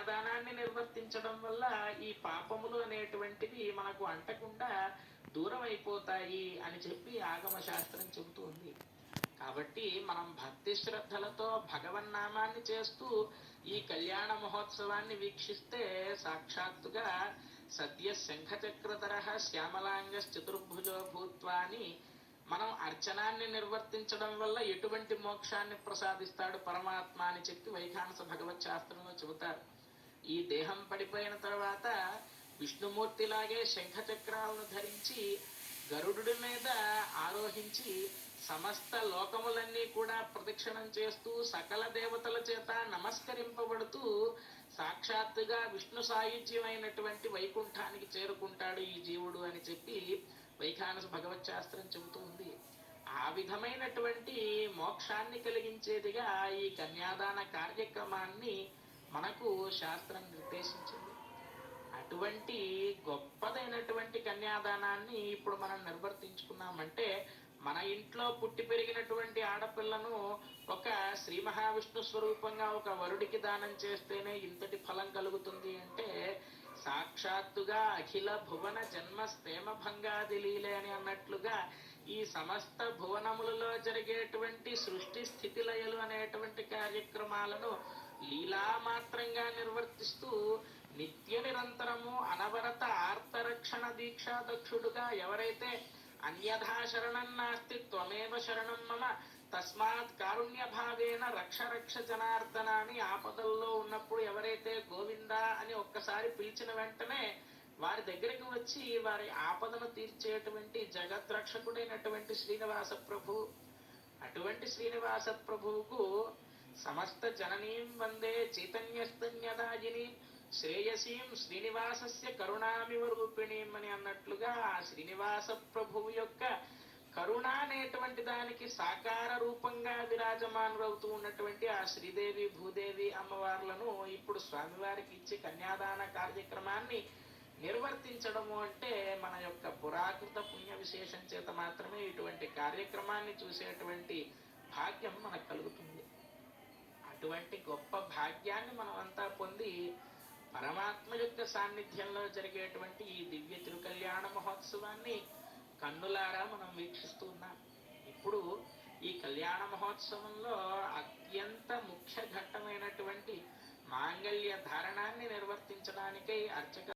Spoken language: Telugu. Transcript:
కన్యాదానాన్ని నిర్వర్తించడం వల్ల ఈ పాపములు అనేటువంటివి మనకు అంటకుండా దూరం అయిపోతాయి అని చెప్పి ఆగమ శాస్త్రం చెబుతుంది. కాబట్టి మనం భక్తి శ్రద్ధలతో భగవన్నామాన్ని చేస్తూ ఈ కళ్యాణ మహోత్సవాన్ని వీక్షిస్తే సాక్షాత్తుగా సద్య శంఖచక్రధర శ్యామలాంగ చతుర్భుజో భూత్వా అని మనం అర్చనాన్ని నిర్వర్తించడం వల్ల ఎటువంటి మోక్షాన్ని ప్రసాదిస్తాడు పరమాత్మ అని చెప్పి వైఖానస భగవత్ శాస్త్రంలో చెబుతారు. ఈ దేహం పడిపోయిన తర్వాత విష్ణుమూర్తిలాగే శంఖచక్రాలను ధరించి గరుడు మీద ఆరోహించి సమస్త లోకములన్నీ కూడా ప్రదక్షిణం చేస్తూ సకల దేవతల చేత నమస్కరింపబడుతూ సాక్షాత్తుగా విష్ణు సాయుధ్యమైనటువంటి వైకుంఠానికి చేరుకుంటాడు ఈ జీవుడు అని చెప్పి వైఖానస భగవత్ శాస్త్రం చెబుతూ ఉంది. ఆ విధమైనటువంటి మోక్షాన్ని కలిగించేదిగా ఈ కన్యాదాన కార్యక్రమాన్ని మనకు శాస్త్రం నిర్దేశించింది. అటువంటి గొప్పదైనటువంటి కన్యాదానాన్ని ఇప్పుడు మనం నిర్వర్తించుకున్నామంటే మన ఇంట్లో పుట్టి పెరిగినటువంటి ఆడపిల్లను ఒక శ్రీ మహావిష్ణు స్వరూపంగా ఒక వరుడికి దానం చేస్తేనే ఇంతటి ఫలం కలుగుతుంది అంటే సాక్షాత్తుగా అఖిల భువన జన్మ స్థేమ భంగాది లీలే అని అన్నట్లుగా ఈ సమస్త భువనములలో జరిగేటువంటి సృష్టి స్థితి లయలు అనేటువంటి కార్యక్రమాలను లీలామాత్రంగా నిర్వర్తిస్తూ నిత్య నిరంతరము అనవరత ఆర్తరక్షణ దీక్షా దక్షుడుగా ఎవరైతే అన్యథా శరణం నాస్తి త్వమేవ శరణం మమ తస్మాత్ కారుణ్య భావేన రక్ష రక్ష జనార్దన అని ఆపదల్లో ఉన్నప్పుడు ఎవరైతే గోవిందా అని ఒక్కసారి పిలిచిన వెంటనే వారి దగ్గరికి వచ్చి వారి ఆపదను తీర్చేటువంటి జగద్రక్షకుడైనటువంటి శ్రీనివాస ప్రభు, అటువంటి శ్రీనివాస ప్రభువుకు సమస్త జననీం వందే చైతన్యస్తన్యదాయిని శ్రేయసీం శ్రీనివాసస్య కరుణామివ రూపిణీం అని అన్నట్లుగా ఆ శ్రీనివాస ప్రభువు యొక్క కరుణ అనేటువంటి దానికి సాకార రూపంగా విరాజమానులవుతూ ఉన్నటువంటి ఆ శ్రీదేవి భూదేవి అమ్మవార్లను ఇప్పుడు స్వామివారికి ఇచ్చి కన్యాదాన కార్యక్రమాన్ని నిర్వర్తించడము అంటే మన యొక్క పురాకృత పుణ్య విశేషం చేత మాత్రమే ఇటువంటి కార్యక్రమాన్ని చూసేటువంటి భాగ్యం మనకు కలుగుతుంది. అటువంటి గొప్ప భాగ్యాన్ని మనం అంతా పొంది పరమాత్మ యొక్క సాన్నిధ్యంలో జరిగేటువంటి ఈ దివ్య తిరుకల్యాణ మహోత్సవాన్ని కన్నులారా మనం వీక్షిస్తూ ఉన్నాం. ఇప్పుడు ఈ కళ్యాణ మహోత్సవంలో అత్యంత ముఖ్య ఘట్టమైనటువంటి మాంగళ్య ధారణాన్ని నిర్వర్తించడానికై అర్చక